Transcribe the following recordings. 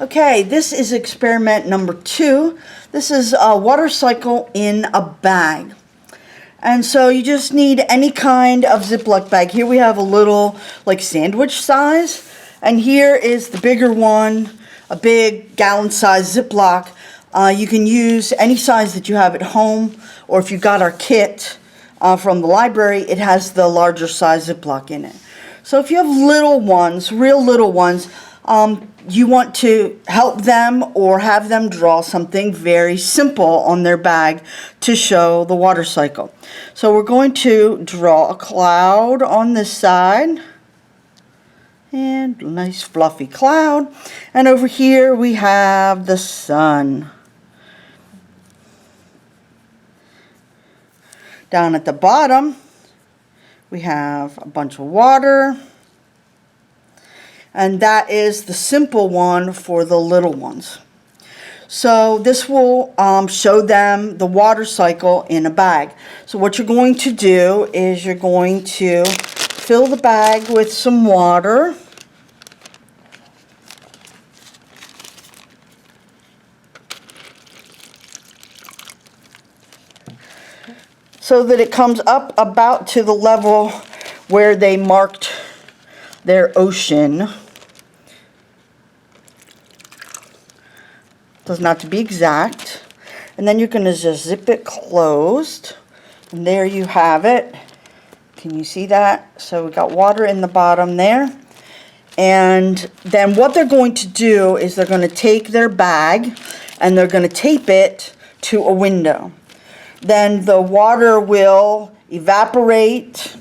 Okay, this is experiment number 2. This is a water cycle in a bag. And so you just need any kind of Ziploc bag. Here we have a little like sandwich size. And here is the bigger one, a big gallon size Ziploc. You can use any size that you have at home, or if you got our kit from the library, it has the larger size Ziploc in it. So if you have little ones, real little ones, you want to help them or have them draw something very simple on their bag to show the water cycle. So we're going to draw a cloud on this side. And a nice fluffy cloud. And over here we have the sun. Down at the bottom we have a bunch of water. And that is the simple one for the little ones. So this will show them the water cycle in a bag. So what you're going to do is you're going to fill the bag with some water. So that it comes up about to the level where they marked their ocean. Does not to be exact. And then you're going to just zip it closed. And there you have it. Can you see that? So we got water in the bottom there. And then what they're going to do is they're going to take their bag and they're going to tape it to a window. Then the water will evaporate,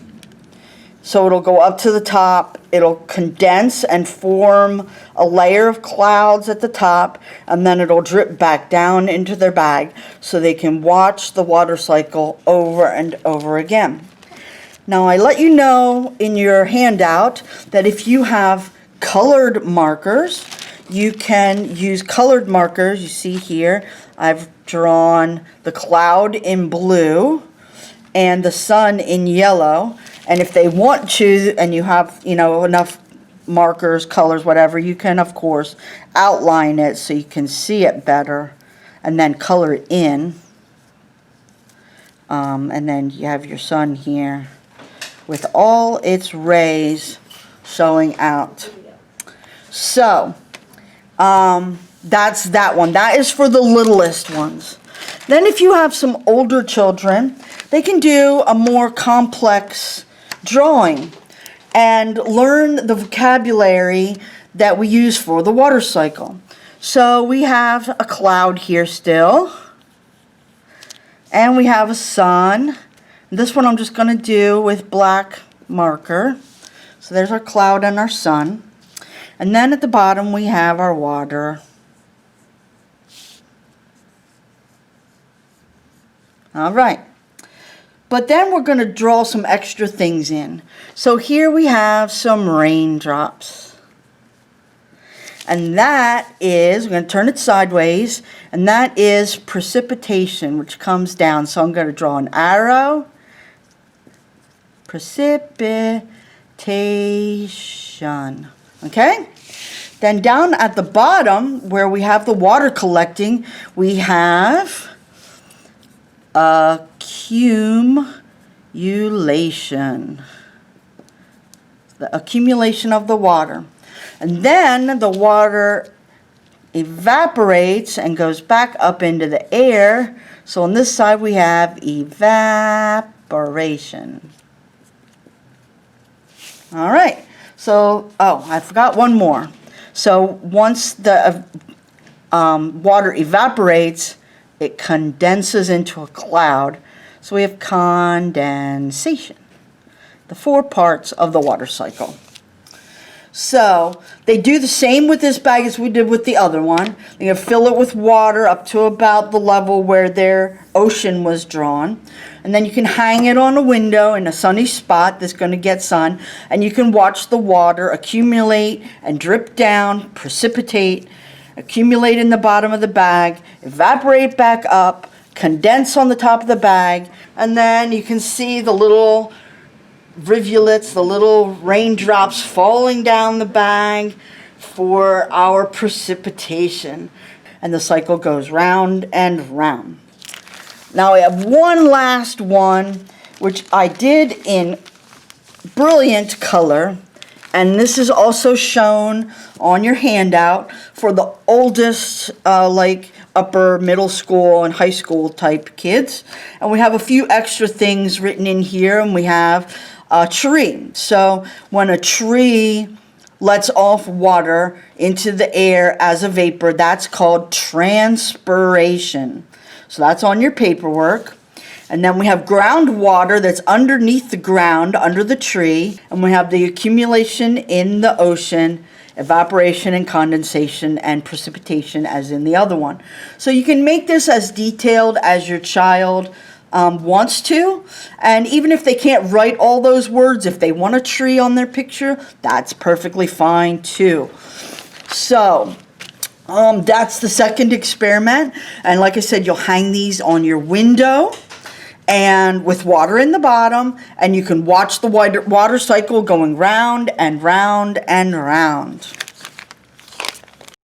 so it'll go up to the top, it'll condense and form a layer of clouds at the top, and then it'll drip back down into their bag so they can watch the water cycle over and over again. Now I let you know in your handout that if you have colored markers, you can use colored markers. You see here, I've drawn the cloud in blue and the sun in yellow. And if they want to, and you have, enough markers, colors, whatever, you can, of course, outline it so you can see it better and then color it in. And then you have your sun here with all its rays showing out. So, that's that one. That is for the littlest ones. Then if you have some older children, they can do a more complex drawing and learn the vocabulary that we use for the water cycle. So we have a cloud here still. And we have a sun. This one I'm just going to do with black marker. So there's our cloud and our sun. And then at the bottom we have our water. All right. But then we're going to draw some extra things in. So here we have some raindrops. And that is, we're going to turn it sideways, and that is precipitation, which comes down. So I'm going to draw an arrow. Precipitation. Okay? Then down at the bottom, where we have the water collecting, we have accumulation. The accumulation of the water. And then the water evaporates and goes back up into the air. So on this side we have evaporation. All right. So, I forgot one more. So once the water evaporates, it condenses into a cloud. So we have condensation. The 4 parts of the water cycle. So they do the same with this bag as we did with the other one. They're going to fill it with water up to about the level where their ocean was drawn. And then you can hang it on a window in a sunny spot that's going to get sun. And you can watch the water accumulate and drip down, precipitate, accumulate in the bottom of the bag, evaporate back up, condense on the top of the bag. And then you can see the little rivulets, the little raindrops falling down the bag, for our precipitation. And the cycle goes round and round. Now I have one last one, which I did in brilliant color. And this is also shown on your handout for the oldest, like upper middle school and high school type kids. And we have a few extra things written in here, and we have a tree. So when a tree lets off water into the air as a vapor, that's called transpiration. So that's on your paperwork. And then we have groundwater that's underneath the ground, under the tree. And we have the accumulation in the ocean, evaporation and condensation and precipitation as in the other one. So you can make this as detailed as your child wants to. And even if they can't write all those words, if they want a tree on their picture, that's perfectly fine too. So that's the second experiment. And like I said, you'll hang these on your window and with water in the bottom, and you can watch the water cycle going round and round and round.